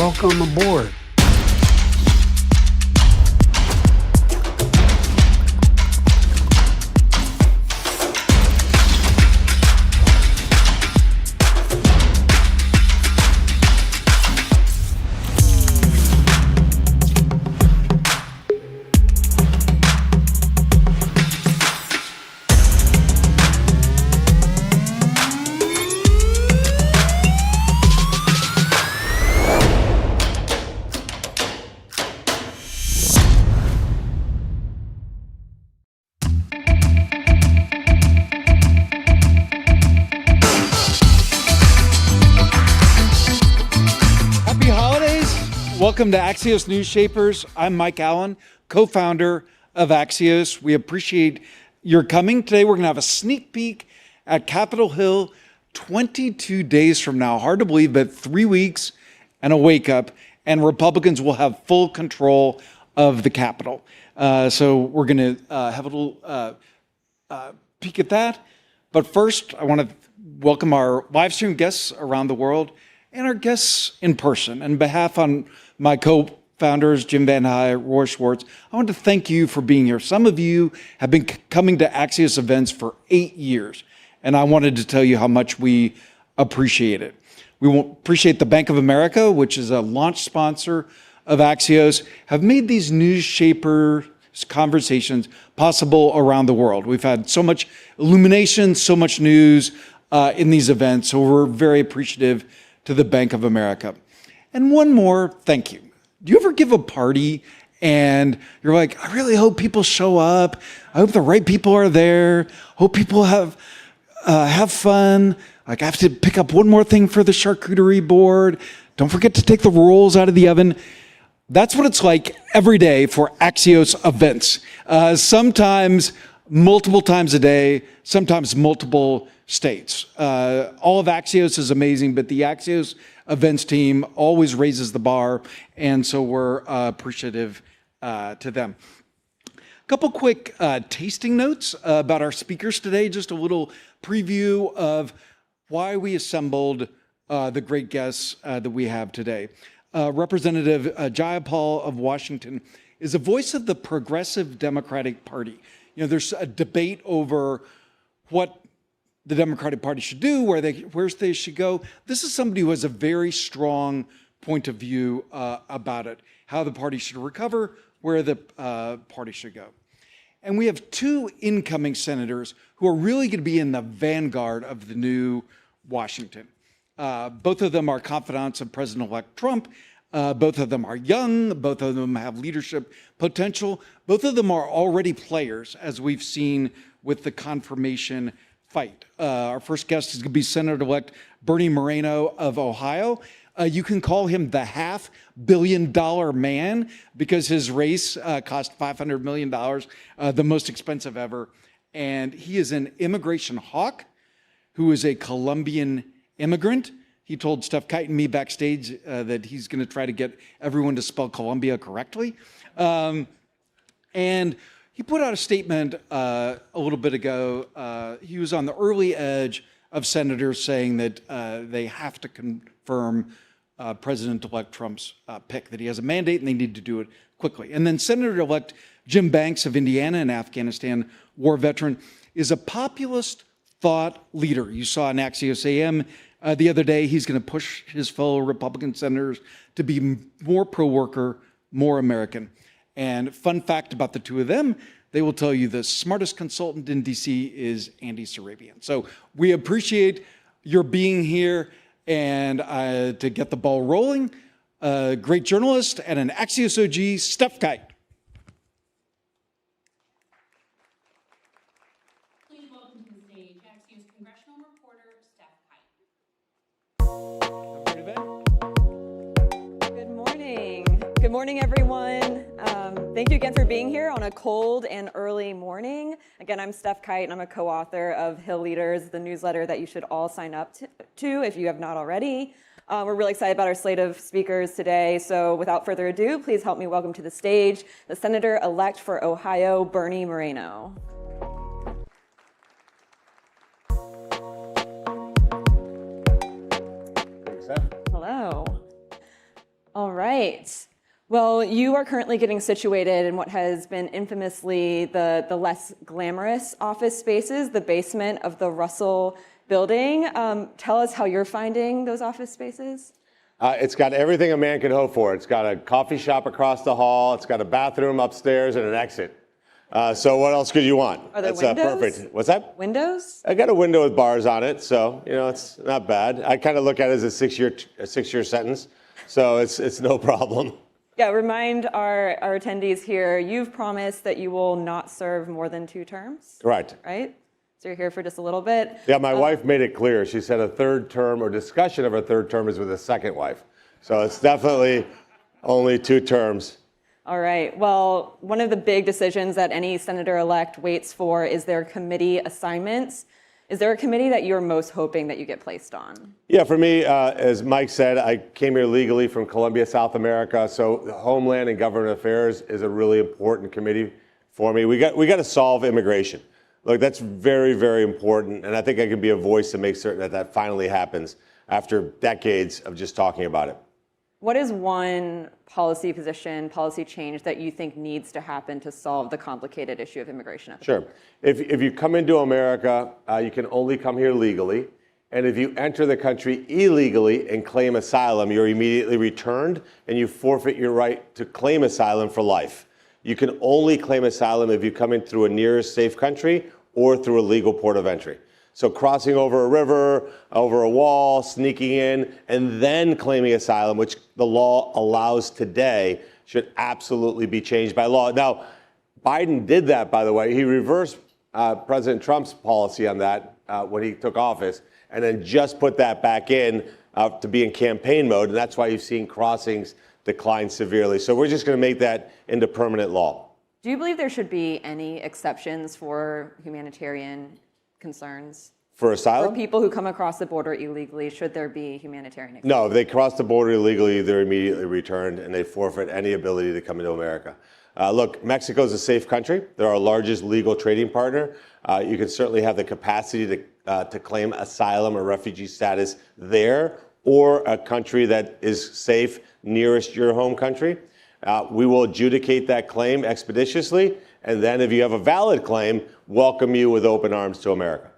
welcome aboard. Welcome to Axios News Shapers. I'm Mike Allen, co-founder of Axios. We appreciate your coming. Today we're going to have a sneak peek at Capitol Hill 22 days from now. Hard to believe, but 3 weeks and a wake up, and Republicans will have full control of the Capitol. So we're going to have a little peek at that. But first, I want to welcome our live stream guests around the world and our guests in person. On behalf on my co-founders, Jim Van High, Roy Schwartz, I want to thank you for being here. Some of you have been coming to Axios events for 8 years, and I wanted to tell you how much we appreciate it. We appreciate the Bank of America, which is a launch sponsor of Axios, have made these news shaper conversations possible around the world. We've had so much illumination, so much news in these events, so we're very appreciative to the Bank of America. And one more thank you. Do you ever give a party and you're like, I really hope people show up. I hope the right people are there. Hope people have fun. Like, I have to pick up one more thing for the charcuterie board. Don't forget to take the rolls out of the oven. That's what it's like every day for Axios events. Sometimes multiple times a day, sometimes multiple states. All of Axios is amazing, but the Axios events team always raises the bar, and so we're appreciative to them. A couple quick tasting notes about our speakers today, just a little preview of why we assembled the great guests that we have today. Representative Jayapal of Washington is a voice of the Progressive Democratic Party. You know, there's a debate over what the Democratic Party should do, where they should go. This is somebody who has a very strong point of view about it, how the party should recover, where the party should go. And we have two incoming senators who are really going to be in the vanguard of the new Washington. Both of them are confidants of President-elect Trump. Both of them are young. Both of them have leadership potential. Both of them are already players, as we've seen with the confirmation fight. Our first guest is going to be Senator-elect Bernie Moreno of Ohio. You can call him the $500 million man because his race cost $500 million, the most expensive ever. And he is an immigration hawk who is a Colombian immigrant. He told Steph Kite and me backstage that he's going to try to get everyone to spell Colombia correctly. And he put out a statement a little bit ago. He was on the early edge of senators saying that they have to confirm President-elect Trump's pick, that he has a mandate and they need to do it quickly. And then Senator-elect Jim Banks of Indiana, an Afghanistan war veteran, is a populist thought leader. You saw in Axios AM the other day, he's going to push his fellow Republican senators to be more pro-worker, more American. And fun fact about the two of them, they will tell you the smartest consultant in DC is Andy Sarabian. So we appreciate your being here, and to get the ball rolling, a great journalist and an Axios OG, Steph Kite. Please welcome to the stage Axios congressional reporter, Steph Kite. Good morning. Good morning, everyone. Thank you again for being here on a cold and early morning. Again, I'm Steph Kite, and I'm a co-author of Hill Leaders, the newsletter that you should all sign up to if you have not already. We're really excited about our slate of speakers today. So without further ado, please help me welcome to the stage the Senator-elect for Ohio, Bernie Moreno. Hello. All right. Well, you are currently getting situated in what has been infamously the less glamorous office spaces, the basement of the Russell building. Tell us how you're finding those office spaces. It's got everything a man can hope for. It's got a coffee shop across the hall. It's got a bathroom upstairs and an exit. So what else could you want? Are there That's windows? perfect. What's that? Windows? I got a window with bars on it, so it's not bad. I kind of look at it as a six-year sentence, so it's no problem. Yeah, remind our attendees here, you've promised that you will not serve more than 2 terms. Correct. Right? So you're here for just a little bit. Yeah, my wife made it clear. She said a third term or discussion of a third term is with a second wife. So it's definitely only 2 terms. All right. Well, one of the big decisions that any senator-elect waits for is their committee assignments. Is there a committee that you're most hoping that you get placed on? Yeah, for me, as Mike said, I came here legally from Colombia, South America. So Homeland and Government Affairs is a really important committee for me. We got to solve immigration. Look, that's very, very important. And I think I can be a voice to make certain that that finally happens after decades of just talking about it. What is one policy position, policy change that you think needs to happen to solve the complicated issue of immigration? Sure. If you come into America, you can only come here legally. And if you enter the country illegally and claim asylum, you're immediately returned and you forfeit your right to claim asylum for life. You can only claim asylum if you come in through a nearest safe country or through a legal port of entry. So crossing over a river, over a wall, sneaking in, and then claiming asylum, which the law allows today, should absolutely be changed by law. Now, Biden did that, by the way. He reversed President Trump's policy on that when he took office, and then just put that back in to be in campaign mode. And that's why you've seen crossings decline severely. So we're just going to make that into permanent law. Do you believe there should be any exceptions for humanitarian concerns? For asylum? For people who come across the border illegally, should there be humanitarian exceptions? No, if they cross the border illegally, they're immediately returned and they forfeit any ability to come into America. Look, Mexico is a safe country. They're our largest legal trading partner. You can certainly have the capacity to claim asylum or refugee status there, or a country that is safe nearest your home country. We will adjudicate that claim expeditiously, and then if you have a valid claim, welcome you with open arms to America.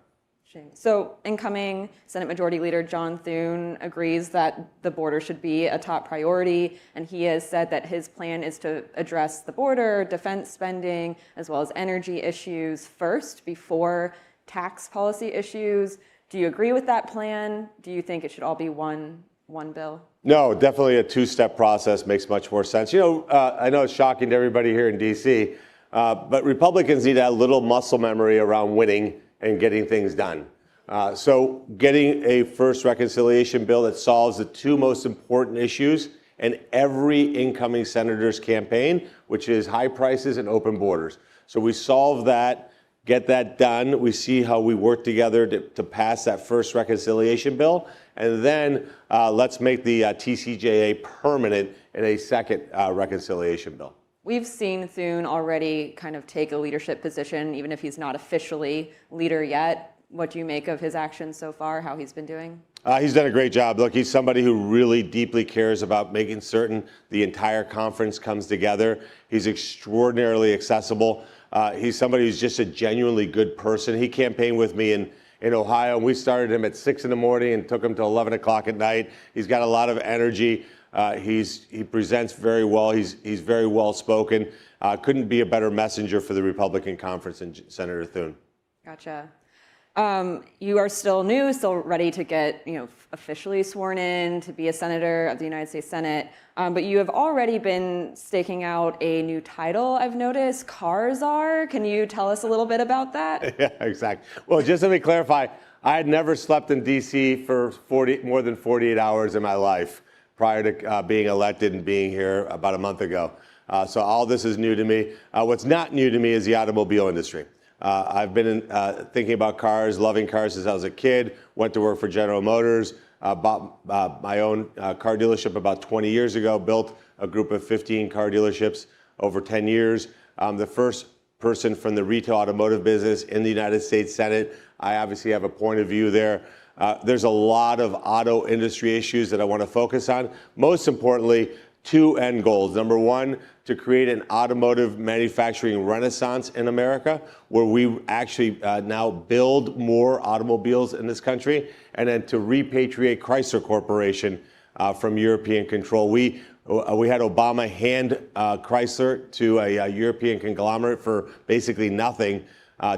So incoming Senate Majority Leader John Thune agrees that the border should be a top priority, and he has said that his plan is to address the border, defense spending, as well as energy issues first before tax policy issues. Do you agree with that plan? Do you think it should all be one bill? No, definitely a 2-step process makes much more sense. I know it's shocking to everybody here in D.C., but Republicans need a little muscle memory around winning and getting things done. So getting a first reconciliation bill that solves the 2 most important issues in every incoming senator's campaign, which is high prices and open borders. So we solve that, get that done. We see how we work together to pass that first reconciliation bill. And then let's make the TCJA permanent in a second reconciliation bill. We've seen Thune already kind of take a leadership position, even if he's not officially leader yet. What do you make of his actions so far, how he's been doing? He's done a great job. Look, he's somebody who really deeply cares about making certain the entire conference comes together. He's extraordinarily accessible. He's somebody who's just a genuinely good person. He campaigned with me in Ohio, and we started him at 6 in the morning and took him to 11 o'clock at night. He's got a lot of energy. He presents very well. He's very well spoken. Couldn't be a better messenger for the Republican conference than Senator Thune. Gotcha. You are still new, still ready to get officially sworn in to be a senator of the United States Senate, but you have already been staking out a new title, I've noticed, Car Czar. Can you tell us a little bit about that? Yeah, exactly. Well, just let me clarify, I had never slept in D.C. for more than 48 hours in my life prior to being elected and being here about a month ago. So all this is new to me. What's not new to me is the automobile industry. I've been thinking about cars, loving cars since I was a kid, went to work for General Motors, bought my own car dealership about 20 years ago, built a group of 15 car dealerships over 10 years. The first person from the retail automotive business in the United States Senate. I obviously have a point of view there. There's a lot of auto industry issues that I want to focus on. Most importantly, two end goals. Number one, to create an automotive manufacturing renaissance in America, where we actually now build more automobiles in this country, and then to repatriate Chrysler Corporation from European control. We had Obama hand Chrysler to a European conglomerate for basically nothing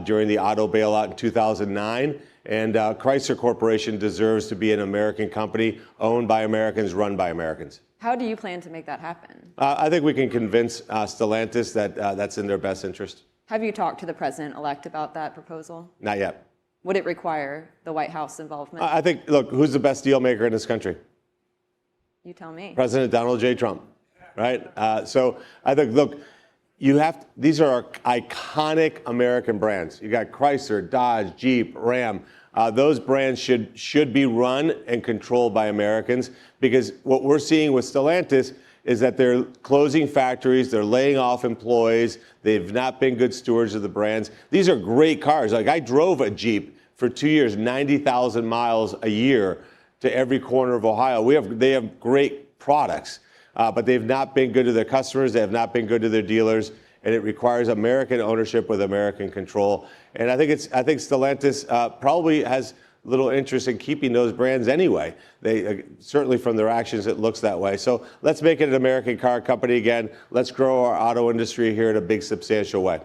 during the auto bailout in 2009. And Chrysler Corporation deserves to be an American company owned by Americans, run by Americans. How do you plan to make that happen? I think we can convince Stellantis that that's in their best interest. Have you talked to the president-elect about that proposal? Not yet. Would it require the White House involvement? I think, look, who's the best deal maker in this country? You tell me. President Donald J. Trump, right? So I think, look, these are iconic American brands. You got Chrysler, Dodge, Jeep, Ram. Those brands should be run and controlled by Americans, because what we're seeing with Stellantis is that they're closing factories, they're laying off employees, they've not been good stewards of the brands. These are great cars. Like, I drove a Jeep for 2 years, 90,000 miles a year to every corner of Ohio. They have great products, but they've not been good to their customers, they have not been good to their dealers, and it requires American ownership with American control. And I think Stellantis probably has little interest in keeping those brands anyway. They certainly, from their actions, it looks that way. So let's make it an American car company again. Let's grow our auto industry here in a big, substantial way.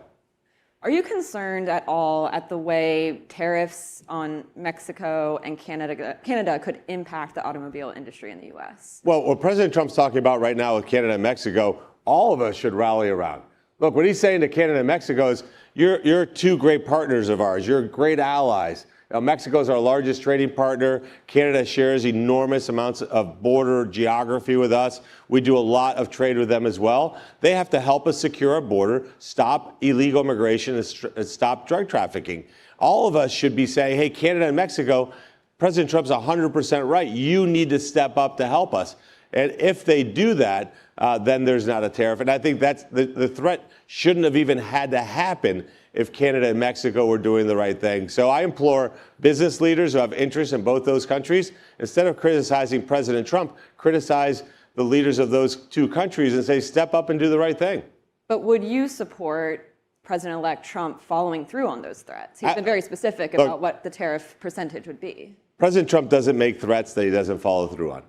Are you concerned at all at the way tariffs on Mexico and Canada could impact the automobile industry in the U.S.? Well, what President Trump's talking about right now with Canada and Mexico, all of us should rally around. Look, what he's saying to Canada and Mexico is, you're two great partners of ours. You're great allies. Now, Mexico is our largest trading partner. Canada shares enormous amounts of border geography with us. We do a lot of trade with them as well. They have to help us secure our border, stop illegal immigration, and stop drug trafficking. All of us should be saying, hey, Canada and Mexico, President Trump's 100% right. You need to step up to help us. And if they do that, then there's not a tariff. And I think that's the threat shouldn't have even had to happen if Canada and Mexico were doing the right thing. So I implore business leaders who have interest in both those countries, instead of criticizing President Trump, criticize the leaders of those two countries and say, step up and do the right thing. But would you support President-elect Trump following through on those threats? He's been very specific about what the tariff percentage would be. President Trump doesn't make threats that he doesn't follow through on.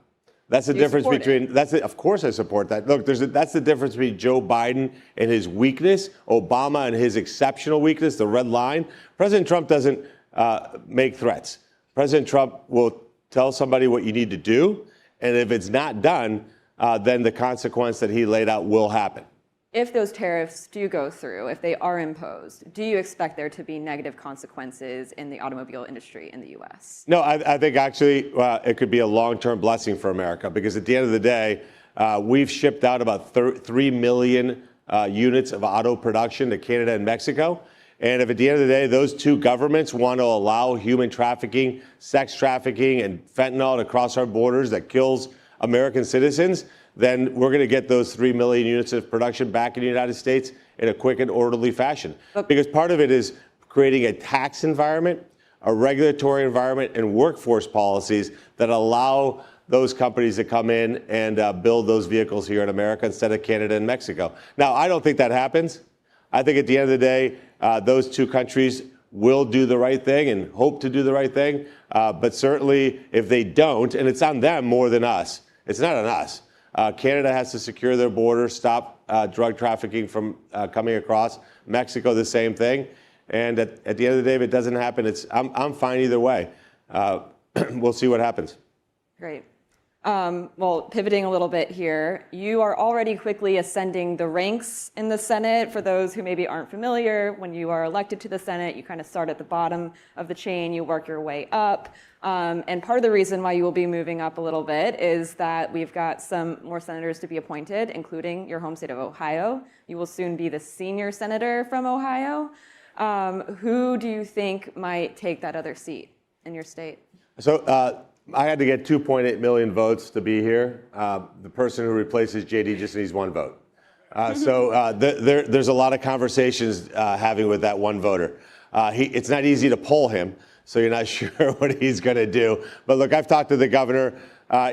That's the difference between, of course I support that. Look, that's the difference between Joe Biden and his weakness, Obama and his exceptional weakness, the red line. President Trump doesn't make threats. President Trump will tell somebody what you need to do, and if it's not done, then the consequence that he laid out will happen. If those tariffs do go through, if they are imposed, do you expect there to be negative consequences in the automobile industry in the U.S.? No, I think actually it could be a long-term blessing for America, because at the end of the day, we've shipped out about 3 million units of auto production to Canada and Mexico. And if at the end of the day, those two governments want to allow human trafficking, sex trafficking, and fentanyl to cross our borders that kills American citizens, then we're going to get those 3 million units of production back in the United States in a quick and orderly fashion. Because part of it is creating a tax environment, a regulatory environment, and workforce policies that allow those companies to come in and build those vehicles here in America instead of Canada and Mexico. Now, I don't think that happens. I think at the end of the day, those two countries will do the right thing and hope to do the right thing. But certainly, if they don't, and it's on them more than us, it's not on us. Canada has to secure their border, stop drug trafficking from coming across. Mexico, the same thing. And at the end of the day, if it doesn't happen, I'm fine either way. We'll see what happens. Great. Well, pivoting a little bit here, you are already quickly ascending the ranks in the Senate. For those who maybe aren't familiar, when you are elected to the Senate, you kind of start at the bottom of the chain, you work your way up. And part of the reason why you will be moving up a little bit is that we've got some more senators to be appointed, including your home state of Ohio. You will soon be the senior senator from Ohio. Who do you think might take that other seat in your state? So I had to get 2.8 million votes to be here. The person who replaces JD just needs one vote. There's a lot of conversations having with that one voter. It's not easy to poll him, so you're not sure what he's going to do. But look, I've talked to the governor.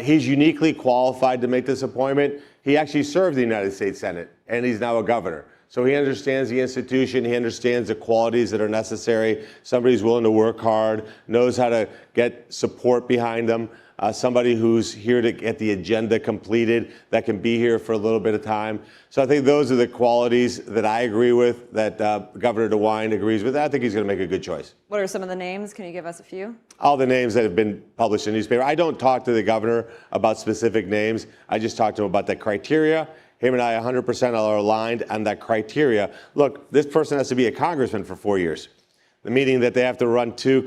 He's uniquely qualified to make this appointment. He actually served the United States Senate, and he's now a governor. So he understands the institution, he understands the qualities that are necessary. Somebody who's willing to work hard, knows how to get support behind them, somebody who's here to get the agenda completed, that can be here for a little bit of time. So I think those are the qualities that I agree with, that Governor DeWine agrees with. I think he's going to make a good choice. What are some of the names? Can you give us a few? All the names that have been published in the newspaper. I don't talk to the governor about specific names. I just talk to him about the criteria. Him and I 100% are aligned on that criteria. Look, this person has to be a congressman for 4 years, meaning that they have to run 2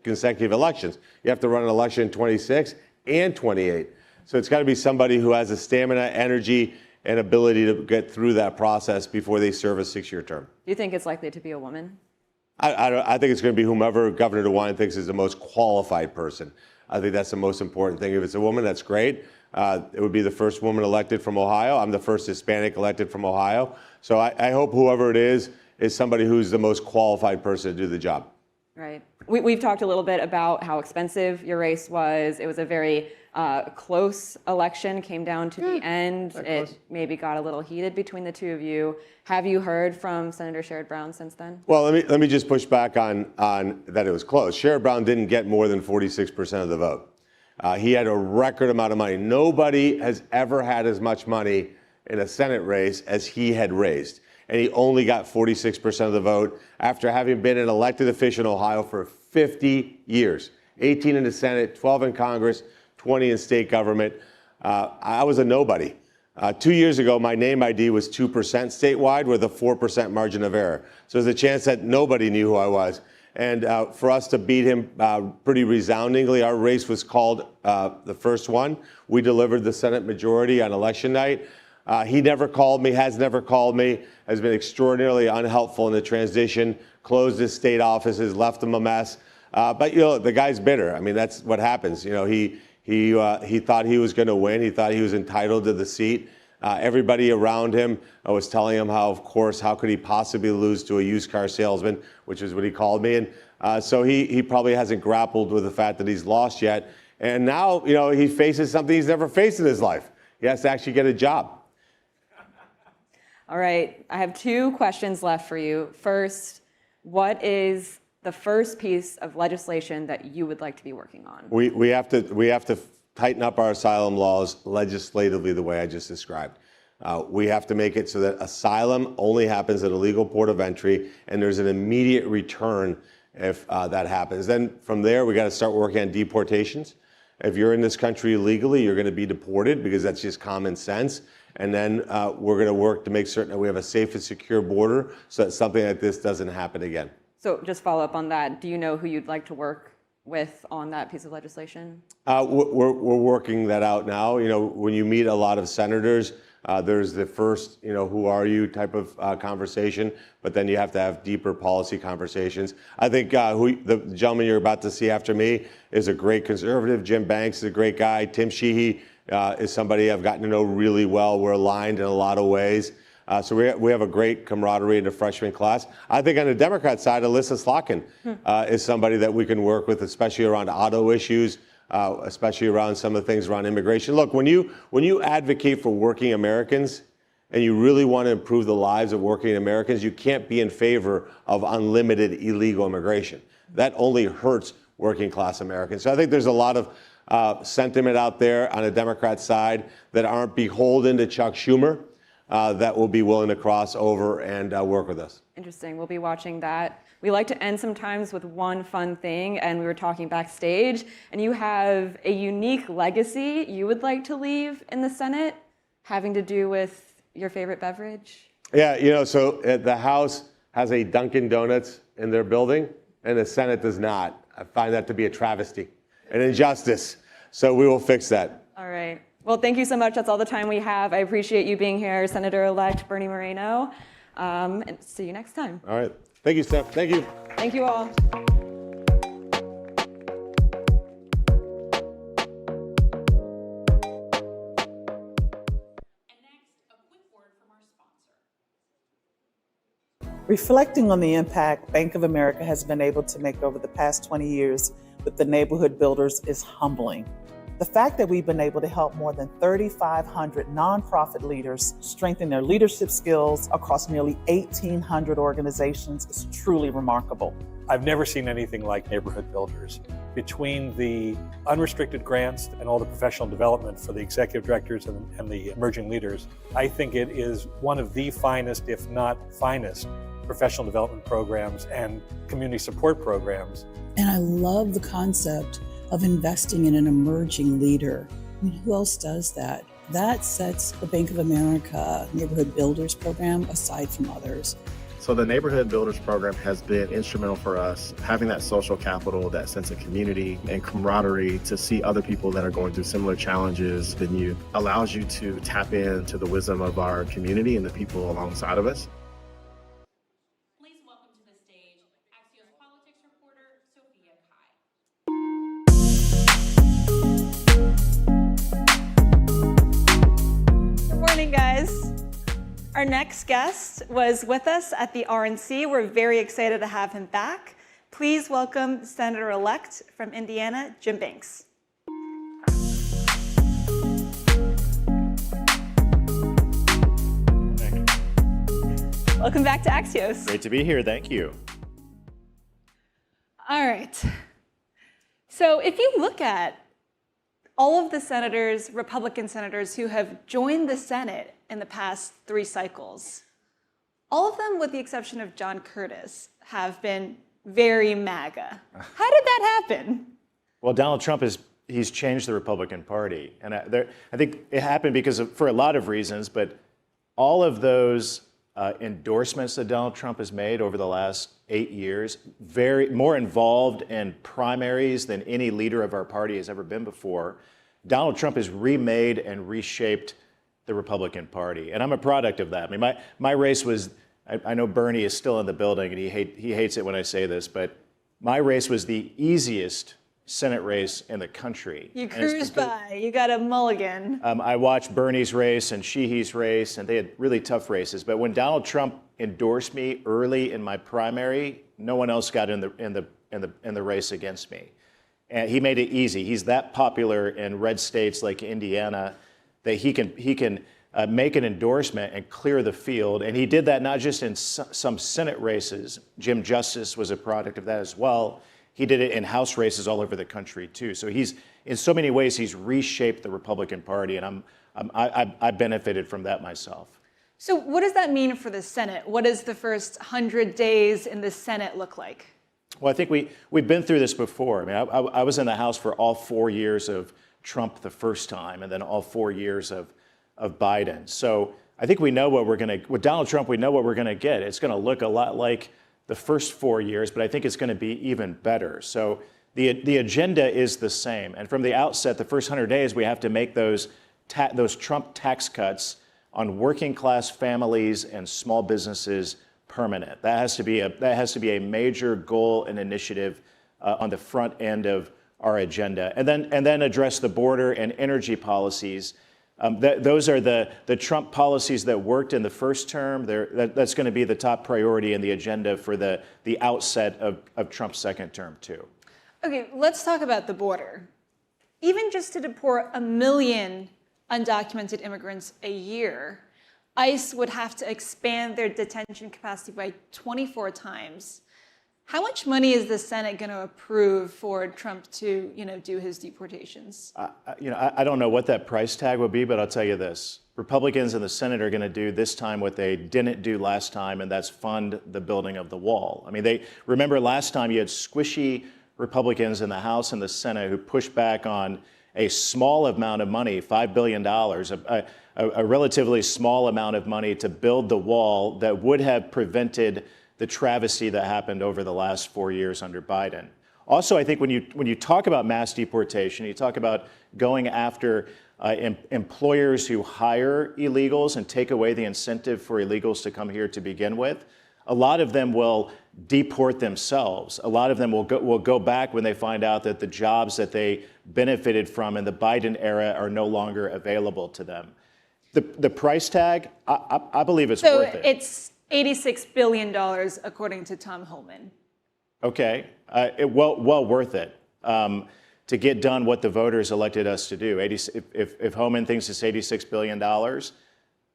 consecutive elections. You have to run an election in 26 and 28. So it's got to be somebody who has the stamina, energy, and ability to get through that process before they serve a 6-year term. Do you think it's likely to be a woman? I think it's going to be whomever Governor DeWine thinks is the most qualified person. I think that's the most important thing. If it's a woman, that's great. It would be the first woman elected from Ohio. I'm the first Hispanic elected from Ohio. So I hope whoever it is somebody who's the most qualified person to do the job. Right. We've talked a little bit about how expensive your race was. It was a very close election, came down to the end. It maybe got a little heated between the two of you. Have you heard from Senator Sherrod Brown since then? Well, let me just push back on that it was close. Sherrod Brown didn't get more than 46% of the vote. He had a record amount of money. Nobody has ever had as much money in a Senate race as he had raised. And he only got 46% of the vote after having been an elected official in Ohio for 50 years. 18 in the Senate, 12 in Congress, 20 in state government. I was a nobody. 2 years ago, my name ID was 2% statewide with a 4% margin of error. So there's a chance that nobody knew who I was. And for us to beat him pretty resoundingly, our race was called the first one. We delivered the Senate majority on election night. He never called me, has never called me, has been extraordinarily unhelpful in the transition, closed his state offices, left him a mess. But, you know, the guy's bitter. I mean, that's what happens. You know, he thought he was going to win. He thought he was entitled to the seat. Everybody around him was telling him how, of course, how could he possibly lose to a used car salesman, which is what he called me. And so he probably hasn't grappled with the fact that he's lost yet. And now, you know, he faces something he's never faced in his life. He has to actually get a job. All right, I have 2 questions left for you. First, what is the first piece of legislation that you would like to be working on? We have to tighten up our asylum laws legislatively the way I just described. We have to make it so that asylum only happens at a legal port of entry, and there's an immediate return if that happens. Then from there, we got to start working on deportations. If you're in this country illegally, you're going to be deported because that's just common sense. And then we're going to work to make certain that we have a safe and secure border so that something like this doesn't happen again. So just follow up on that. Do you know who you'd like to work with on that piece of legislation? We're working that out now. You know, when you meet a lot of senators, there's the first, you know, who are you type of conversation, but then you have to have deeper policy conversations. I think the gentleman you're about to see after me is a great conservative. Jim Banks is a great guy. Tim Sheehy is somebody I've gotten to know really well. We're aligned in a lot of ways. So we have a great camaraderie in the freshman class. I think on the Democrat side, Alyssa Slotkin is somebody that we can work with, especially around auto issues, especially around some of the things around immigration. Look, when you advocate for working Americans and you really want to improve the lives of working Americans, you can't be in favor of unlimited illegal immigration. That only hurts working class Americans. So I think there's a lot of sentiment out there on the Democrat side that aren't beholden to Chuck Schumer. That will be willing to cross over and work with us. Interesting. We'll be watching that. We like to end sometimes with one fun thing, and we were talking backstage, and you have a unique legacy you would like to leave in the Senate, having to do with your favorite beverage? Yeah, you know, so the House has a Dunkin' Donuts in their building, and the Senate does not. I find that to be a travesty, an injustice. So we will fix that. All right. Well, thank you so much. That's all the time we have. I appreciate you being here, Senator-elect Bernie Moreno. And see you next time. All right. Thank you, Steph. Thank you. Thank you all. Reflecting on the impact Bank of America has been able to make over the past 20 years with the neighborhood builders is humbling. The fact that we've been able to help more than 3,500 nonprofit leaders strengthen their leadership skills across nearly 1,800 organizations is truly remarkable. I've never seen anything like Neighborhood Builders. Between the unrestricted grants and all the professional development for the executive directors and the emerging leaders, I think it is one of the finest, if not finest, professional development programs and community support programs. And I love the concept of investing in an emerging leader. I mean, who else does that? That sets the Bank of America Neighborhood Builders program aside from others. So the Neighborhood Builders program has been instrumental for us, having that social capital, that sense of community and camaraderie to see other people that are going through similar challenges than you, allows you to tap into the wisdom of our community and the people alongside of us. Please welcome to the stage Axios politics reporter Sophia Kai. Good morning, guys. Our next guest was with us at the RNC. We're very excited to have him back. Please welcome Senator-elect from Indiana, Jim Banks. Welcome back to Axios. Great to be here. Thank you. All right. So if you look at all of the senators, Republican senators who have joined the Senate in the past 3 cycles, all of them, with the exception of John Curtis, have been very MAGA. How did that happen? Well, Donald Trump he's changed the Republican Party. And I think it happened for a lot of reasons, but all of those endorsements that Donald Trump has made over the last 8 years, more involved in primaries than any leader of our party has ever been before. Donald Trump has remade and reshaped the Republican Party, and I'm a product of that. I mean, my race was, I know Bernie is still in the building, and he hates it when I say this, but my race was the easiest Senate race in the country. You cruised by, you got a mulligan. I watched Bernie's race and Sheehy's race, and they had really tough races. But when Donald Trump endorsed me early in my primary, no one else got in the race against me. And he made it easy. He's that popular in red states like Indiana that he can make an endorsement and clear the field. And he did that not just in some Senate races. Jim Justice was a product of that as well. He did it in House races all over the country too. So in so many ways, he's reshaped the Republican Party, and I benefited from that myself. So what does that mean for the Senate? What does the first 100 days in the Senate look like? Well, I think we've been through this before. I mean, I was in the House for all 4 years of Trump the first time, and then all 4 years of Biden. So I think we know with Donald Trump, we know what we're gonna get. It's gonna look a lot like the first 4 years, but I think it's gonna be even better. So the agenda is the same. And from the outset, the first 100 days, we have to make those Trump tax cuts on working class families and small businesses permanent. That has to be a major goal and initiative on the front end of our agenda. And then address the border and energy policies. Those are the Trump policies that worked in the first term. That's going to be the top priority in the agenda for the outset of Trump's second term too. Okay, let's talk about the border. Even just to deport 1 million undocumented immigrants a year, ICE would have to expand their detention capacity by 24 times. How much money is the Senate going to approve for Trump to, do his deportations? I don't know what that price tag would be, but I'll tell you this. Republicans in the Senate are going to do this time what they didn't do last time, and that's fund the building of the wall. I mean, remember last time you had squishy Republicans in the House and the Senate who pushed back on a small amount of money, $5 billion, a relatively small amount of money to build the wall that would have prevented the travesty that happened over the last 4 years under Biden. Also, I think when you talk about mass deportation, you talk about going after employers who hire illegals and take away the incentive for illegals to come here to begin with. A lot of them will deport themselves. A lot of them will go back when they find out that the jobs that they benefited from in the Biden era are no longer available to them. The price tag, I believe it's worth it. So it's $86 billion, according to Tom Homan. Okay, well worth it. to get done what the voters elected us to do. If Homan thinks it's $86 billion,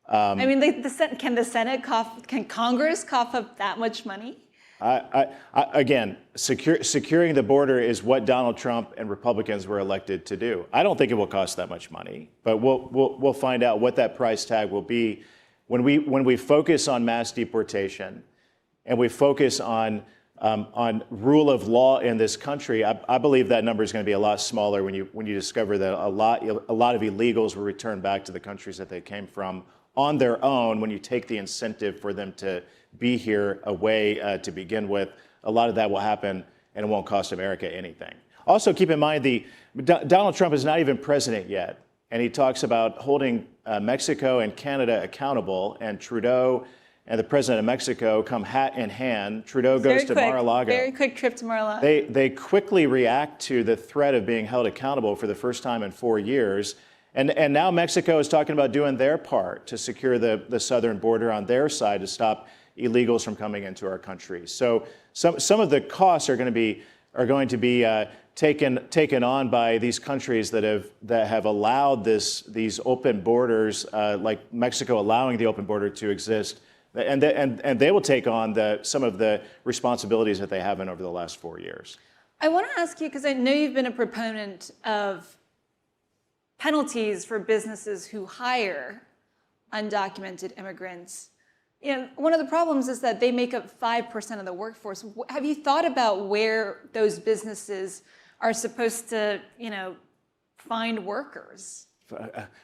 I mean, can the Senate can Congress cough up that much money? Again, securing the border is what Donald Trump and Republicans were elected to do. I don't think it will cost that much money, but we'll find out what that price tag will be when we focus on mass deportation and we focus on rule of law in this country. I believe that number is going to be a lot smaller when you discover that a lot of illegals will return back to the countries that they came from on their own. When you take the incentive for them to be here away to begin with, a lot of that will happen and it won't cost America anything. Also, keep in mind Donald Trump is not even president yet, and he talks about holding Mexico and Canada accountable, and Trudeau and the president of Mexico come hat in hand. Trudeau goes to Mar-a-Lago. Very quick trip to Mar-a-Lago. They quickly react to the threat of being held accountable for the first time in 4 years. And now Mexico is talking about doing their part to secure the southern border on their side to stop illegals from coming into our country. So some of the costs are going to be taken on by these countries that have allowed these open borders, like Mexico allowing the open border to exist, and they will take on some of the responsibilities that they haven't over the last 4 years. I want to ask you, because I know you've been a proponent of penalties for businesses who hire undocumented immigrants. One of the problems is that they make up 5% of the workforce. Have you thought about where those businesses are supposed to, find workers?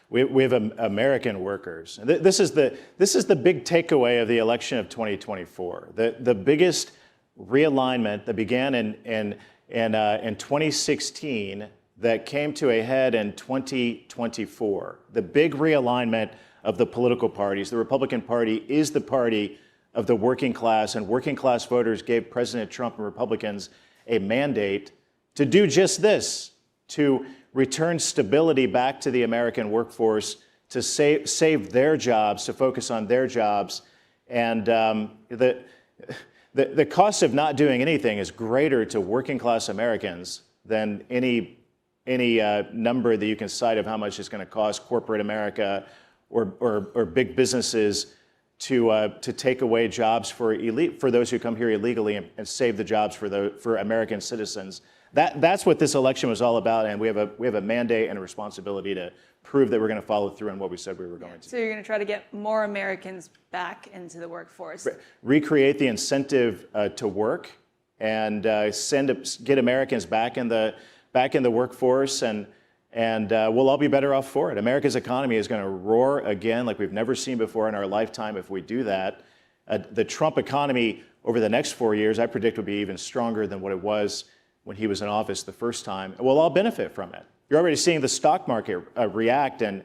We have American workers. This is the big takeaway of the election of 2024. The biggest realignment that began in 2016 that came to a head in 2024. The big realignment of the political parties. The Republican Party is the party of the working class, and working class voters gave President Trump and Republicans a mandate to do just this, to return stability back to the American workforce, to save their jobs, to focus on their jobs. And the cost of not doing anything is greater to working class Americans than any number that you can cite of how much it's going to cost corporate America or big businesses to take away jobs for those who come here illegally and save the jobs for American citizens. That's what this election was all about, and we have a mandate and a responsibility to prove that we're going to follow through on what we said we were going to. So you're going to try to get more Americans back into the workforce. Recreate the incentive to work and get Americans back in the workforce, and we'll all be better off for it. America's economy is going to roar again like we've never seen before in our lifetime if we do that. The Trump economy over the next 4 years, I predict, will be even stronger than what it was when he was in office the first time. We'll all benefit from it. You're already seeing the stock market react and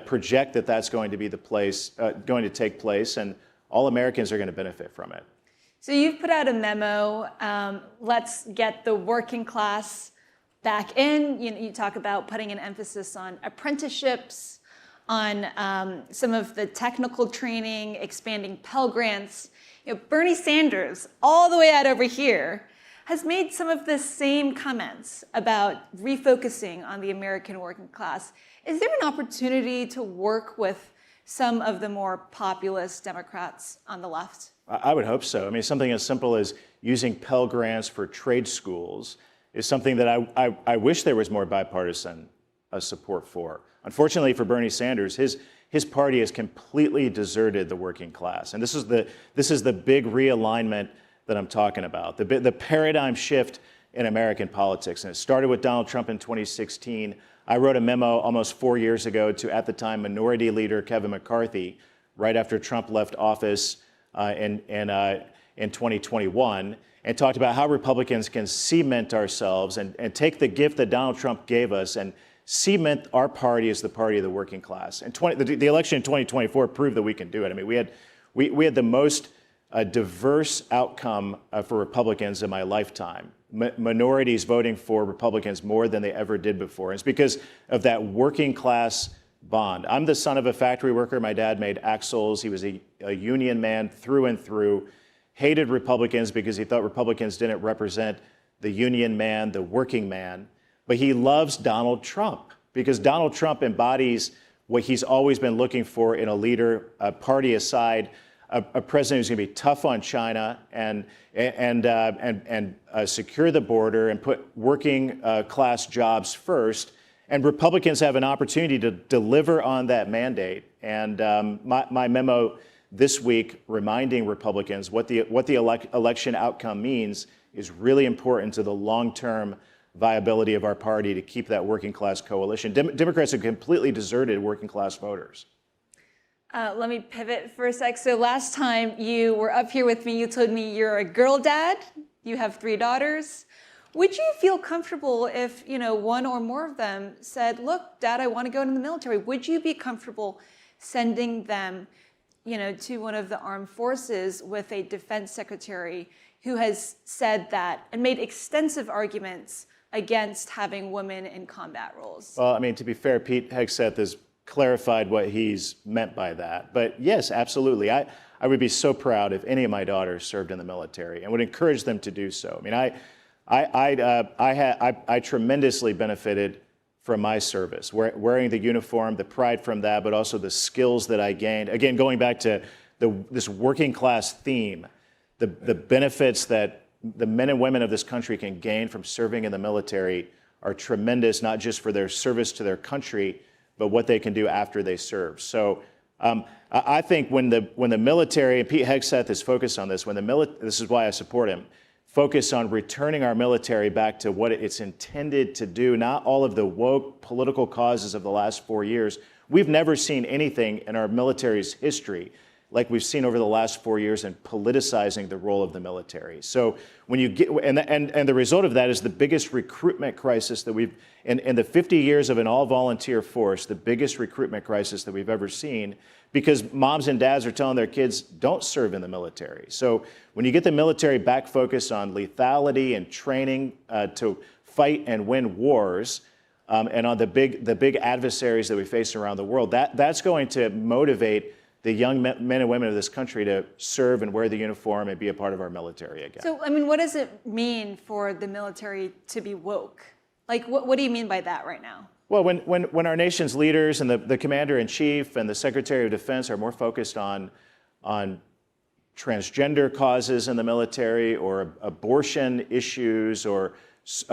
project that that's going to be going to take place, and all Americans are going to benefit from it. So you've put out a memo, let's get the working class back in. You talk about putting an emphasis on apprenticeships, on some of the technical training, expanding Pell Grants. Bernie Sanders, all the way out over here, has made some of the same comments about refocusing on the American working class. Is there an opportunity to work with some of the more populist Democrats on the left? I would hope so. I mean, something as simple as using Pell Grants for trade schools is something that I wish there was more bipartisan support for. Unfortunately for Bernie Sanders, his party has completely deserted the working class. And this is the big realignment that I'm talking about, the paradigm shift in American politics. And it started with Donald Trump in 2016. I wrote a memo almost 4 years ago to, at the time, Minority Leader Kevin McCarthy, right after Trump left office in 2021, and talked about how Republicans can cement ourselves and take the gift that Donald Trump gave us and cement our party as the party of the working class. And the election in 2024 proved that we can do it. I mean, we had the most diverse outcome for Republicans in my lifetime. Minorities voting for Republicans more than they ever did before. And it's because of that working class bond. I'm the son of a factory worker. My dad made Axios. He was a union man through and through, hated Republicans because he thought Republicans didn't represent the union man, the working man. but he loves Donald Trump because Donald Trump embodies what he's always been looking for in a leader, a party aside, a president who's going to be tough on China and secure the border and put working class jobs first. And Republicans have an opportunity to deliver on that mandate. And my memo this week reminding Republicans what the election outcome means is really important to the long-term viability of our party to keep that working class coalition. Democrats have completely deserted working class voters. Let me pivot for a sec. So last time you were up here with me, you told me you're a girl dad. You have 3 daughters. Would you feel comfortable if, one or more of them said, look, Dad, I want to go into the military? Would you be comfortable sending them, to one of the armed forces with a defense secretary who has said that and made extensive arguments against having women in combat roles? Well, I mean, to be fair, Pete Hegseth has clarified what he's meant by that. But yes, absolutely. I would be so proud if any of my daughters served in the military and would encourage them to do so. I mean, I tremendously benefited from my service, wearing the uniform, the pride from that, but also the skills that I gained. Again, going back to this working class theme, the benefits that the men and women of this country can gain from serving in the military are tremendous, not just for their service to their country, but what they can do after they serve. So I think when the military, and Pete Hegseth is focused on this, this is why I support him, focus on returning our military back to what it's intended to do, not all of the woke political causes of the last 4 years. We've never seen anything in our military's history like we've seen over the last 4 years in politicizing the role of the military. So when you get, and the result of that is the biggest recruitment crisis that we've, in the 50 years of an all-volunteer force, the biggest recruitment crisis that we've ever seen, because moms and dads are telling their kids, don't serve in the military. So when you get the military back focused on lethality and training to fight and win wars, and on the big adversaries that we face around the world, that's going to motivate the young men and women of this country to serve and wear the uniform and be a part of our military again. So, I mean, what does it mean for the military to be woke? Like, what do you mean by that right now? Well, when our nation's leaders and the commander-in-chief and the secretary of defense are more focused on transgender causes in the military or abortion issues or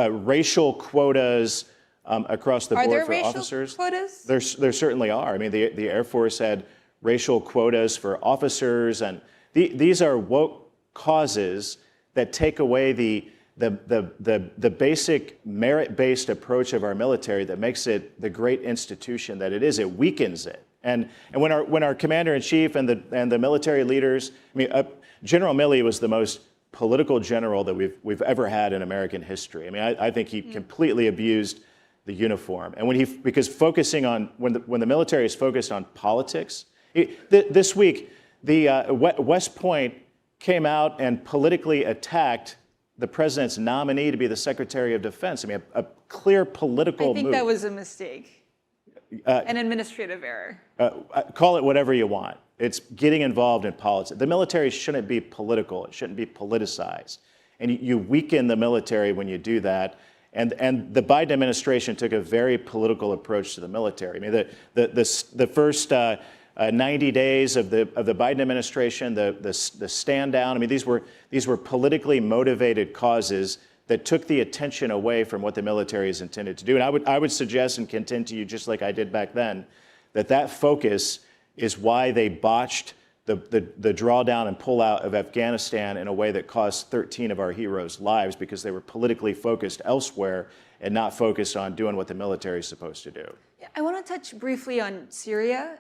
racial quotas across the board for officers. Are there racial quotas? There certainly are. I mean, the Air Force had racial quotas for officers, and these are woke causes that take away the basic merit-based approach of our military that makes it the great institution that it is. It weakens it. And when our commander-in-chief and the military leaders, I mean, General Milley was the most political general that we've ever had in American history. I mean, I think he completely abused the uniform. And because focusing on when the military is focused on politics. This week, the West Point came out and politically attacked the president's nominee to be the Secretary of Defense. I mean, a clear political move. I think that was a mistake, an administrative error. Call it whatever you want. It's getting involved in politics. The military shouldn't be political. It shouldn't be politicized. And you weaken the military when you do that. And the Biden administration took a very political approach to the military. I mean, the first 90 days of the Biden administration, the stand down. I mean, these were politically motivated causes that took the attention away from what the military is intended to do. And I would suggest and contend to you, just like I did back then, that focus is why they botched the drawdown and pullout of Afghanistan in a way that cost 13 of our heroes' lives, because they were politically focused elsewhere and not focused on doing what the military is supposed to do. I want to touch briefly on Syria.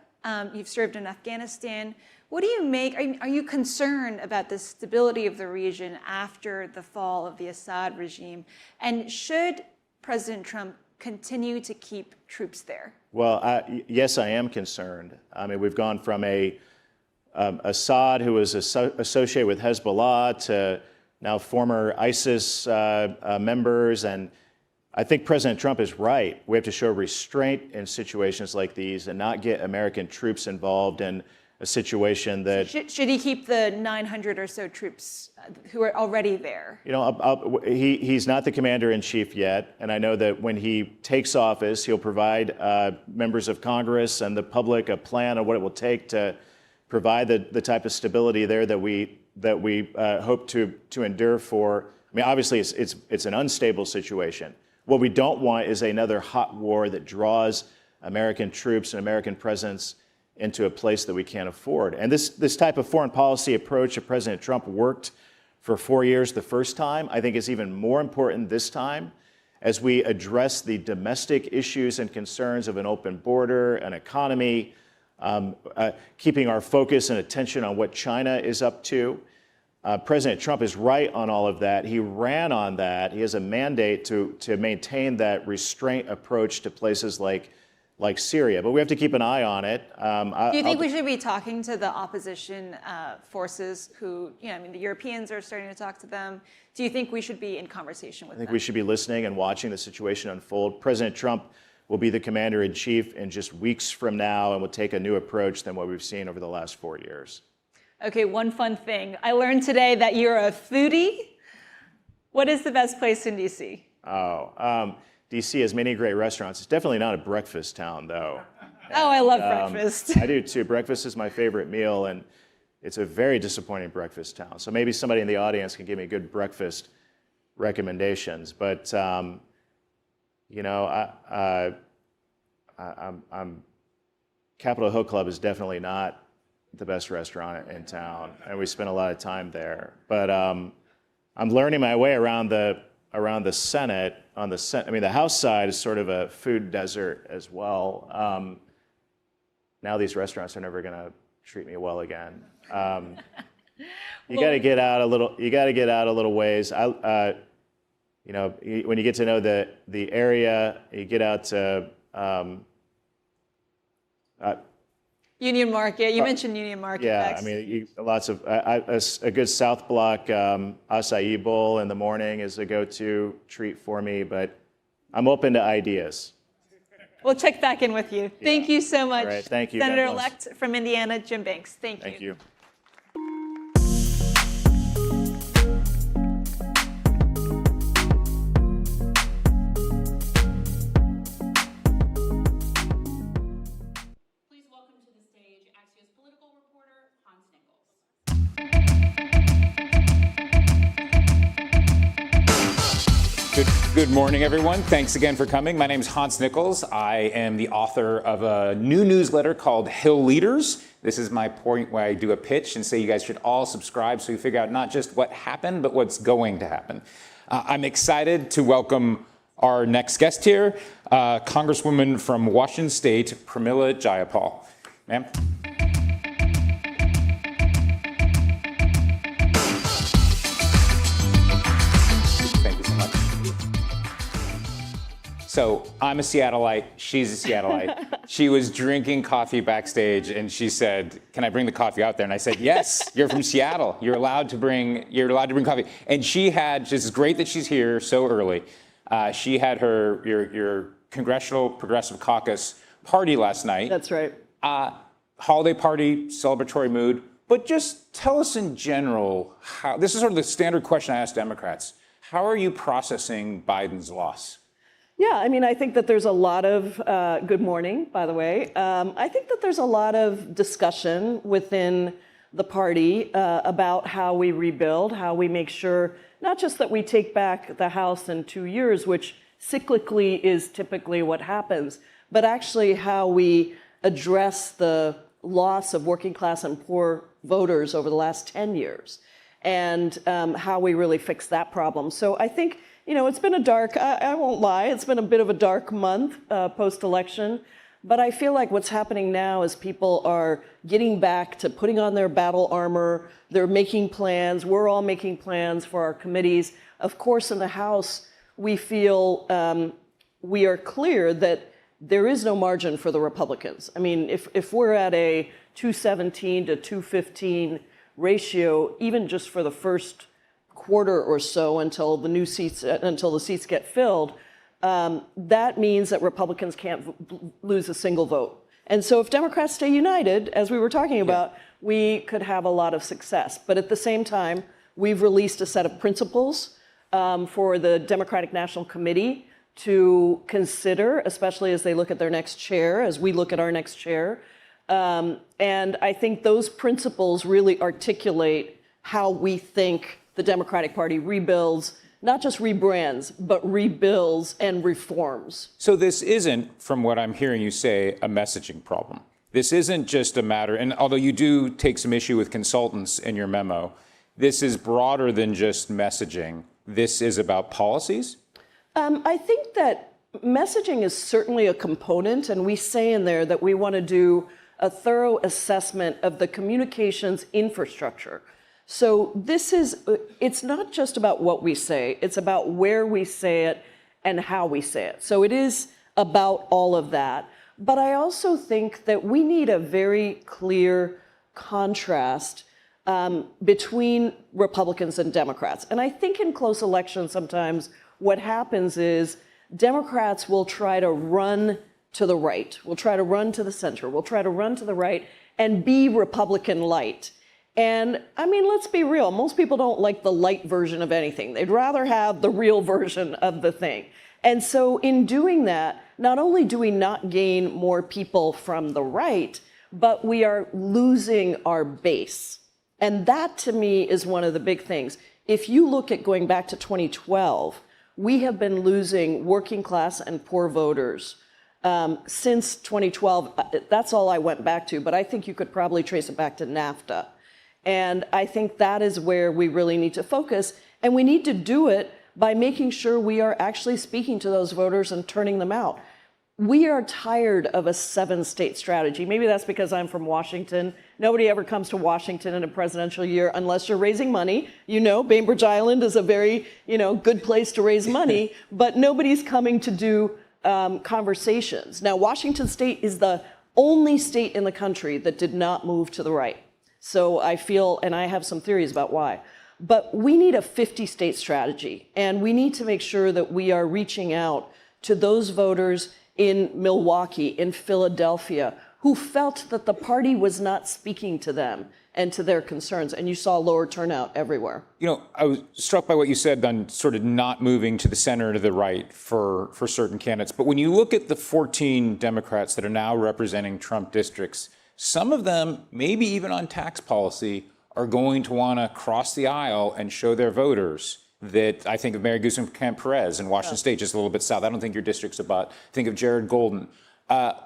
You've served in Afghanistan. What do you make? Are you concerned about the stability of the region after the fall of the Assad regime? And should President Trump continue to keep troops there? Well, yes, I am concerned. I mean, we've gone from Assad, who was associated with Hezbollah, to now former ISIS members. And I think President Trump is right. We have to show restraint in situations like these and not get American troops involved in a situation that Should he keep the 900 or so troops who are already there? he's not the commander-in-chief yet, and I know that when he takes office, he'll provide members of Congress and the public a plan of what it will take to provide the type of stability there that we hope to endure for. I mean, obviously, it's an unstable situation. What we don't want is another hot war that draws American troops and American presence into a place that we can't afford. And this type of foreign policy approach of President Trump worked for 4 years the first time. I think it's even more important this time as we address the domestic issues and concerns of an open border, an economy, keeping our focus and attention on what China is up to. President Trump is right on all of that. He ran on that. He has a mandate to maintain that restraint approach to places like Syria, but we have to keep an eye on it. Do you think we should be talking to the opposition forces who, the Europeans are starting to talk to them. Do you think we should be in conversation with them? I think we should be listening and watching the situation unfold. President Trump will be the commander-in-chief in just weeks from now and will take a new approach than what we've seen over the last 4 years. Okay, one fun thing. I learned today that you're a foodie. What is the best place in D.C.? D.C. has many great restaurants. It's definitely not a breakfast town, though. Oh, I love breakfast. I do, too. Breakfast is my favorite meal, and it's a very disappointing breakfast town. So maybe somebody in the audience can give me good breakfast recommendations. But, Capitol Hill Club is definitely not the best restaurant in town, and we spend a lot of time there. But I'm learning my way around the Senate. The House side is sort of a food desert as well. Now these restaurants are never going to treat me well again. You got to get out a little. You got to get out a little ways. When you get to know the area, you get out to. Union Market. You mentioned Union Market. Yeah, next. Lots of a good South Block acai bowl in the morning is a go-to treat for me. But I'm open to ideas. We'll check back in with you. Yeah. Thank you so much. All right, thank you. Senator-elect from Indiana, Jim Banks. Thank you. Thank you. Please welcome to the stage Axios political reporter Hans Nichols. Good morning, everyone. Thanks again for coming. My name is Hans Nichols. I am the author of a new newsletter called Hill Leaders. This is my point where I do a pitch and say you guys should all subscribe so you figure out not just what happened, but what's going to happen. I'm excited to welcome our next guest here, Congresswoman from Washington State, Pramila Jayapal. Ma'am. So I'm a Seattleite, she's a Seattleite. She was drinking coffee backstage and she said, "Can I bring the coffee out there?" And I said, "Yes, you're from Seattle. You're allowed to bring coffee." And she had, just great that she's here so early. She had your Congressional Progressive Caucus party last night. That's right. Holiday party, celebratory mood. But just tell us in general, this is sort of the standard question I ask Democrats. How are you processing Biden's loss? Yeah, I think that there's a lot of, good morning, by the way. I think that there's a lot of discussion within the party about how we rebuild, how we make sure, not just that we take back the House in 2 years, which cyclically is typically what happens, but actually how we address the loss of working class and poor voters over the last 10 years, and how we really fix that problem. So I think, it's been a dark, I won't lie, it's been a bit of a dark month post-election, but I feel like what's happening now is people are getting back to putting on their battle armor, they're making plans, we're all making plans for our committees. Of course, in the House, we feel we are clear that there is no margin for the Republicans. If we're at a 217 to 215 ratio, even just for the first quarter or so until the seats get filled, that means that Republicans can't lose a single vote. And so if Democrats stay united, as we were talking about, we could have a lot of success. But at the same time, we've released a set of principles for the Democratic National Committee to consider, especially as they look at their next chair, as we look at our next chair. And I think those principles really articulate how we think the Democratic Party rebuilds, not just rebrands, but rebuilds and reforms. So this isn't, from what I'm hearing you say, a messaging problem. This isn't just a matter, and although you do take some issue with consultants in your memo, this is broader than just messaging. This is about policies? I think that messaging is certainly a component, and we say in there that we want to do a thorough assessment of the communications infrastructure. So it's not just about what we say, it's about where we say it and how we say it. So it is about all of that. But I also think that we need a very clear contrast between Republicans and Democrats. And I think in close elections sometimes what happens is Democrats will try to run to the right, will try to run to the center, will try to run to the right and be Republican light. And I mean, let's be real, most people don't like the light version of anything. They'd rather have the real version of the thing. And so in doing that, not only do we not gain more people from the right, but we are losing our base. And that to me is one of the big things. If you look at going back to 2012, we have been losing working class and poor voters since 2012. That's all I went back to, but I think you could probably trace it back to NAFTA. And I think that is where we really need to focus. And we need to do it by making sure we are actually speaking to those voters and turning them out. We are tired of a 7-state strategy. Maybe that's because I'm from Washington. Nobody ever comes to Washington in a presidential year unless you're raising money. You know, Bainbridge Island is a very, good place to raise money, but nobody's coming to do conversations. Now, Washington State is the only state in the country that did not move to the right. So I feel, and I have some theories about why. But we need a 50-state strategy, and we need to make sure that we are reaching out to those voters in Milwaukee, in Philadelphia, who felt that the party was not speaking to them and to their concerns, and you saw lower turnout everywhere. I was struck by what you said on sort of not moving to the center or to the right for certain candidates. But when you look at the 14 Democrats that are now representing Trump districts, some of them, maybe even on tax policy, are going to want to cross the aisle and show their voters that I think of Mary Guzman Perez in Washington State, just a little bit south. I don't think your district's about. Think of Jared Golden.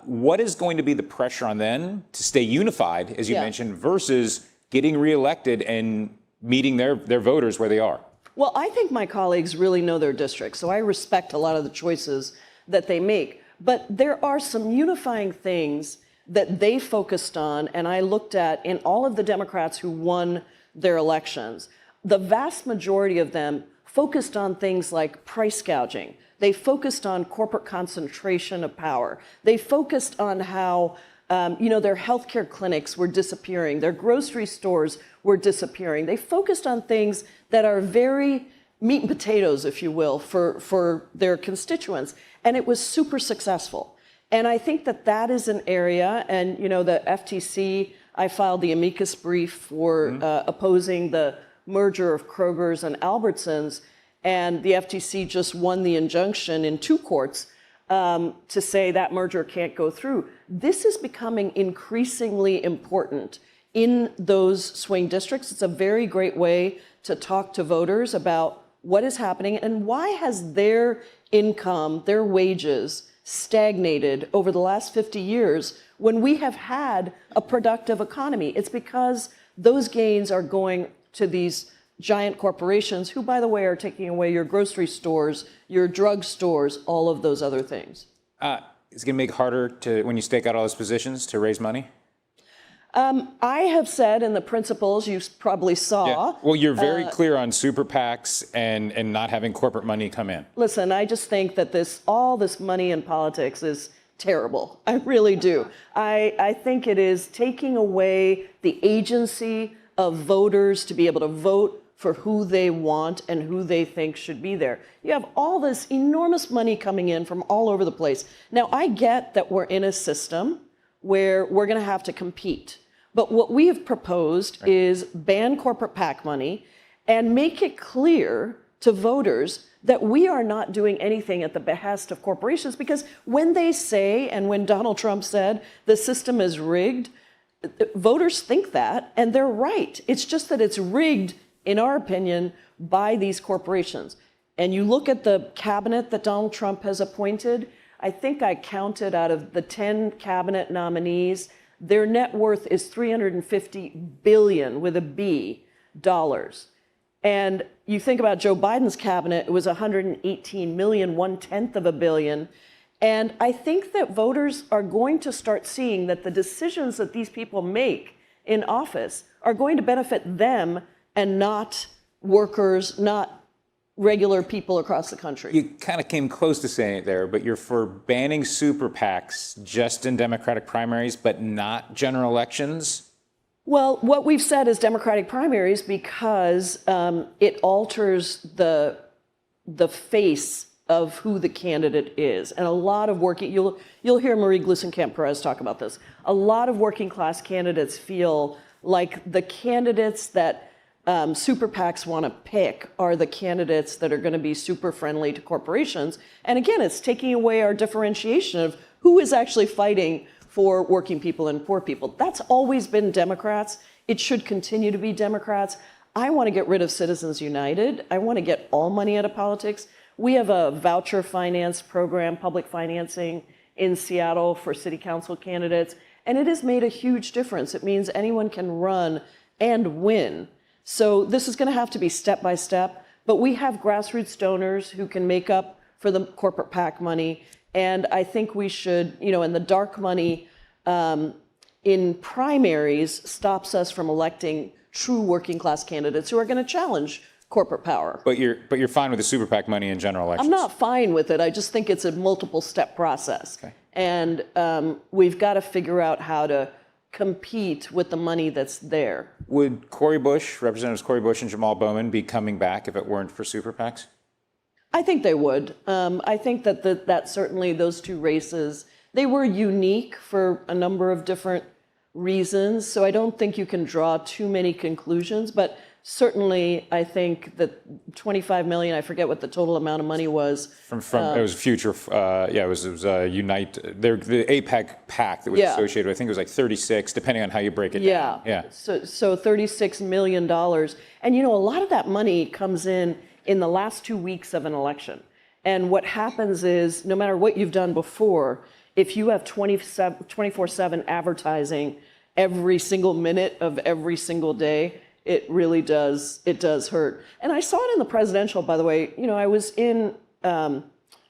What is going to be the pressure on them to stay unified, as you mentioned, versus getting reelected and meeting their voters where they are? Well, I think my colleagues really know their districts, so I respect a lot of the choices that they make. But there are some unifying things that they focused on, and I looked at in all of the Democrats who won their elections. The vast majority of them focused on things like price gouging. They focused on corporate concentration of power. They focused on how their healthcare clinics were disappearing. Their grocery stores were disappearing. They focused on things that are very meat and potatoes, if you will, for their constituents. And it was super successful. And I think that is an area, and the FTC, I filed the amicus brief for opposing the merger of Kroger's and Albertsons, and the FTC just won the injunction in 2 courts to say that merger can't go through. This is becoming increasingly important in those swing districts. It's a very great way to talk to voters about what is happening and why has their income, their wages, stagnated over the last 50 years when we have had a productive economy. It's because those gains are going to these giant corporations who, by the way, are taking away your grocery stores, your drug stores, all of those other things. Is it going to make it harder when you stake out all those positions to raise money? I have said in the principles you probably saw. Yeah. Well, you're very clear on super PACs and not having corporate money come in. Listen, I just think that all this money in politics is terrible. I really do. I think it is taking away the agency of voters to be able to vote for who they want and who they think should be there. You have all this enormous money coming in from all over the place. Now, I get that we're in a system where we're going to have to compete. But what we have proposed is ban corporate PAC money and make it clear to voters that we are not doing anything at the behest of corporations, because when they say, and when Donald Trump said, the system is rigged, voters think that, and they're right. It's just that it's rigged, in our opinion, by these corporations. And you look at the cabinet that Donald Trump has appointed, I think I counted out of the 10 cabinet nominees, their net worth is $350 billion with a B dollars. And you think about Joe Biden's cabinet, it was 118 million, 1/10 of a billion. And I think that voters are going to start seeing that the decisions that these people make in office are going to benefit them and not workers, not regular people across the country. You kind of came close to saying it there, but you're for banning super PACs just in Democratic primaries, but not general elections? Well, what we've said is Democratic primaries because it alters the face of who the candidate is. And a lot of working, you'll hear Marie Gluesenkamp-Perez talk about this. A lot of working class candidates feel like the candidates that super PACs want to pick are the candidates that are going to be super friendly to corporations. And again, it's taking away our differentiation of who is actually fighting for working people and poor people. That's always been Democrats. It should continue to be Democrats. I want to get rid of Citizens United. I want to get all money out of politics. We have a voucher finance program, public financing in Seattle for city council candidates, and it has made a huge difference. It means anyone can run and win. So this is going to have to be step by step, but we have grassroots donors who can make up for the corporate PAC money. And I think we should, and the dark money in primaries stops us from electing true working class candidates who are going to challenge corporate power. But you're fine with the super PAC money in general elections? I'm not fine with it. I just think it's a multiple step process. Okay. And we've got to figure out how to compete with the money that's there. Would Representatives Cori Bush and Jamal Bowman be coming back if it weren't for super PACs? I think they would. I think that certainly those two races, they were unique for a number of different reasons. So I don't think you can draw too many conclusions, but certainly I think that 25 million, I forget what the total amount of money was. From it was future, it was Unite, the APAC PAC that was associated with, I think it was like 36, depending on how you break it down. Yeah. So $36 million. And a lot of that money comes in the last 2 weeks of an election. And what happens is, no matter what you've done before, if you have 24/7 advertising every single minute of every single day, it really does hurt. And I saw it in the presidential, by the way. I was in, for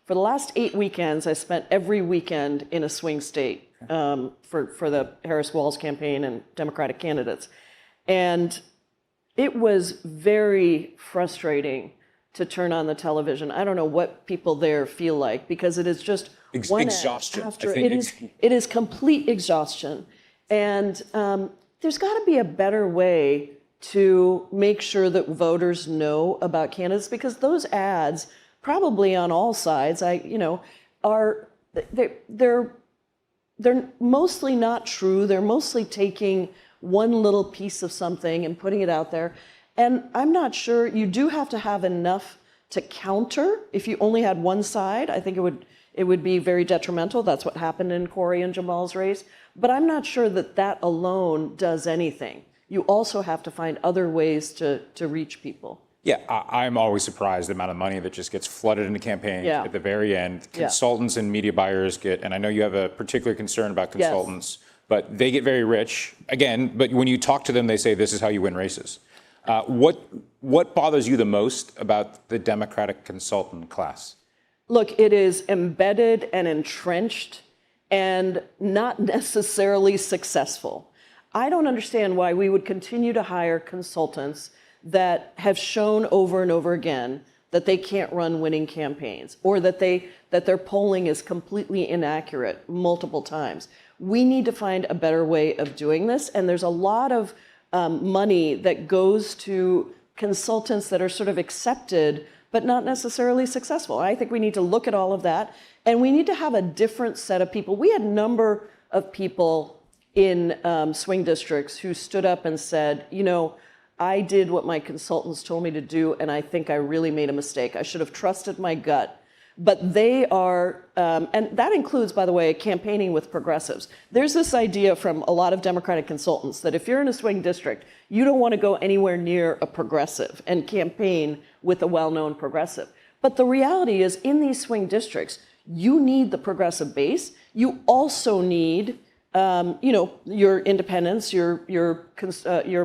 the last 8 weekends, I spent every weekend in a swing state for the Harris-Walz campaign and Democratic candidates. And it was very frustrating to turn on the television. I don't know what people there feel like, because it is just one exhaustion. After it is complete exhaustion. And there's got to be a better way to make sure that voters know about candidates, because those ads, probably on all sides, they're mostly not true. They're mostly taking one little piece of something and putting it out there. And I'm not sure, you do have to have enough to counter. If you only had one side, I think it would be very detrimental. That's what happened in Cori and Jamal's race. But I'm not sure that alone does anything. You also have to find other ways to reach people. Yeah, I'm always surprised the amount of money that just gets flooded into campaigns at the very end. Consultants and media buyers get, and I know you have a particular concern about consultants, but they get very rich. Again, but when you talk to them, they say this is how you win races. What bothers you the most about the Democratic consultant class? Look, it is embedded and entrenched and not necessarily successful. I don't understand why we would continue to hire consultants that have shown over and over again that they can't run winning campaigns, or that their polling is completely inaccurate multiple times. We need to find a better way of doing this, and there's a lot of money that goes to consultants that are sort of accepted but not necessarily successful. I think we need to look at all of that, and we need to have a different set of people. We had a number of people in swing districts who stood up and said, you know, I did what my consultants told me to do, and I think I really made a mistake. I should have trusted my gut. But they are, and that includes, by the way, campaigning with progressives. There's this idea from a lot of Democratic consultants that if you're in a swing district, you don't want to go anywhere near a progressive and campaign with a well-known progressive. But the reality is, in these swing districts, you need the progressive base. You also need, you know, your independents, your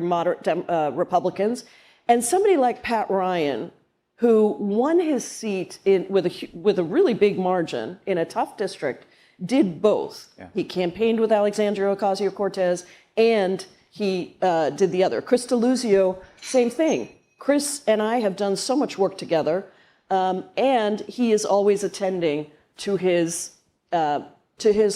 moderate Republicans, and somebody like Pat Ryan, who won his seat with a really big margin in a tough district, did both. Yeah. He campaigned with Alexandria Ocasio-Cortez, and he did the other. Chris DeLuzio, same thing. Chris and I have done so much work together, and he is always attending to his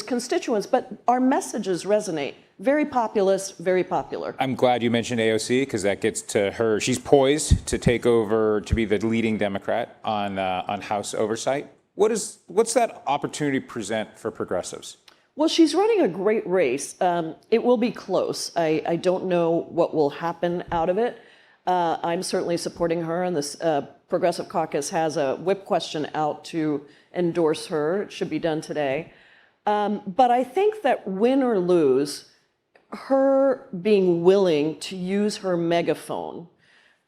constituents, but our messages resonate. Very populist, very popular. I'm glad you mentioned AOC because that gets to her. She's poised to take over, to be the leading Democrat on House oversight. What's that opportunity present for progressives? Well, she's running a great race. It will be close. I don't know what will happen out of it. I'm certainly supporting her, and this Progressive Caucus has a whip question out to endorse her. It should be done today. But I think that win or lose, her being willing to use her megaphone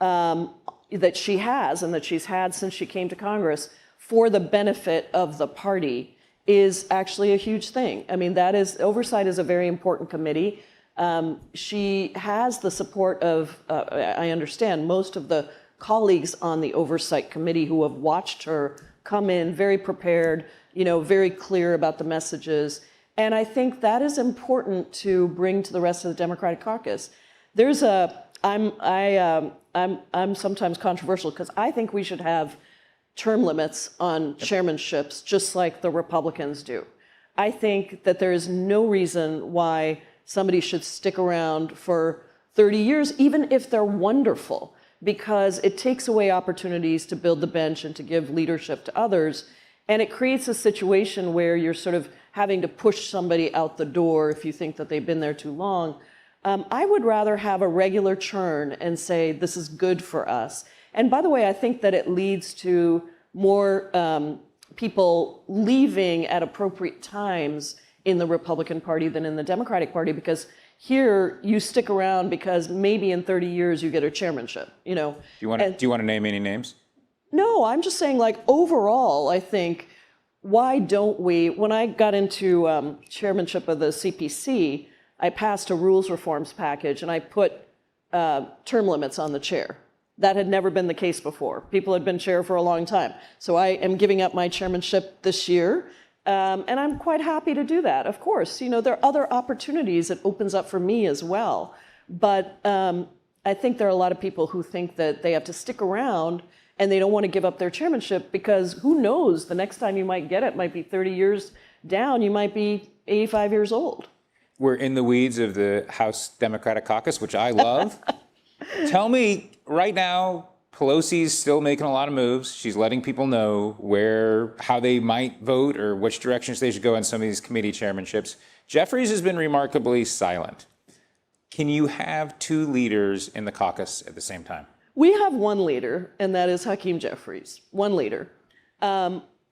that she has and that she's had since she came to Congress for the benefit of the party is actually a huge thing. I mean, oversight is a very important committee. She has the support of, I understand, most of the colleagues on the oversight committee who have watched her come in very prepared, you know, very clear about the messages. And I think that is important to bring to the rest of the Democratic caucus. I'm sometimes controversial because I think we should have term limits on chairmanships just like the Republicans do. I think that there is no reason why somebody should stick around for 30 years, even if they're wonderful, because it takes away opportunities to build the bench and to give leadership to others. And it creates a situation where you're sort of having to push somebody out the door if you think that they've been there too long. I would rather have a regular churn and say, this is good for us. And by the way, I think that it leads to more people leaving at appropriate times in the Republican Party than in the Democratic Party, because here you stick around because maybe in 30 years you get a chairmanship, you know. Do you want to name any names? No, I'm just saying, like, overall, I think, why don't we, when I got into chairmanship of the CPC, I passed a rules reforms package and I put term limits on the chair. That had never been the case before. People had been chair for a long time. So I am giving up my chairmanship this year, and I'm quite happy to do that. Of course, you know, there are other opportunities it opens up for me as well. But I think there are a lot of people who think that they have to stick around and they don't want to give up their chairmanship because who knows, the next time you might get it might be 30 years down, you might be 85 years old. We're in the weeds of the House Democratic Caucus, which I love. Tell me, right now, Pelosi's still making a lot of moves. She's letting people know how they might vote or which directions they should go on some of these committee chairmanships. Jeffries has been remarkably silent. Can you have two leaders in the caucus at the same time? We have one leader, and that is Hakeem Jeffries, one leader.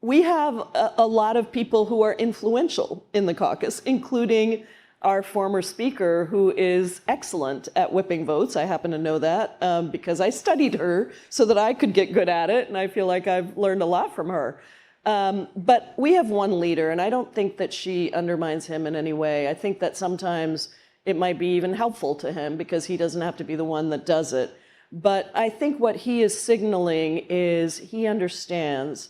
We have a lot of people who are influential in the caucus, including our former speaker, who is excellent at whipping votes. I happen to know that because I studied her so that I could get good at it, and I feel like I've learned a lot from her. But we have one leader, and I don't think that she undermines him in any way. I think that sometimes it might be even helpful to him because he doesn't have to be the one that does it. But I think what he is signaling is he understands,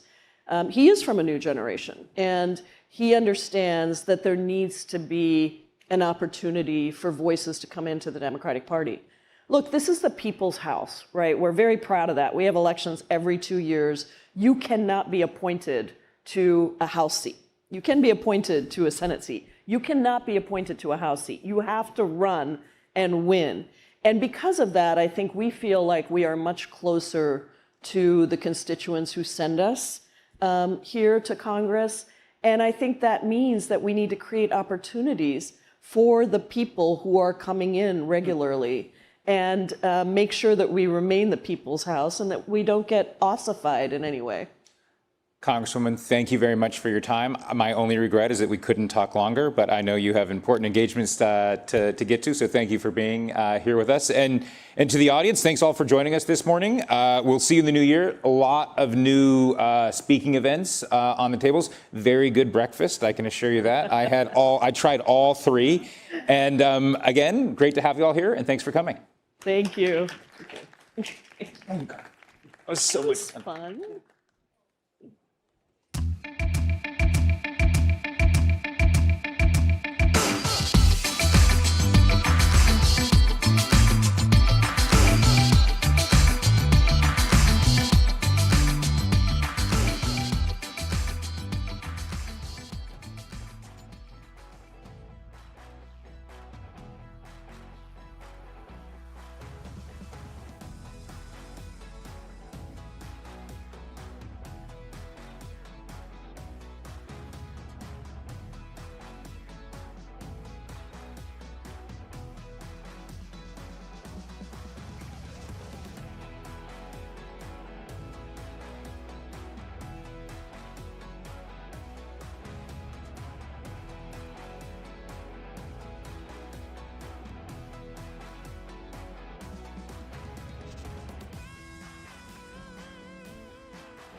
he is from a new generation, and he understands that there needs to be an opportunity for voices to come into the Democratic Party. Look, this is the people's house, right? We're very proud of that. We have elections every 2 years. You cannot be appointed to a House seat. You can be appointed to a Senate seat. You cannot be appointed to a House seat. You have to run and win. And because of that, I think we feel like we are much closer to the constituents who send us here to Congress. And I think that means that we need to create opportunities for the people who are coming in regularly and make sure that we remain the people's house and that we don't get ossified in any way. Congresswoman, thank you very much for your time. My only regret is that we couldn't talk longer, but I know you have important engagements to get to, so thank you for being here with us. And to the audience, thanks all for joining us this morning. We'll see you in the new year. A lot of new speaking events on the tables. Very good breakfast, I can assure you that. I tried all three. And again, great to have you all here, and thanks for coming. Thank you. That was so much fun.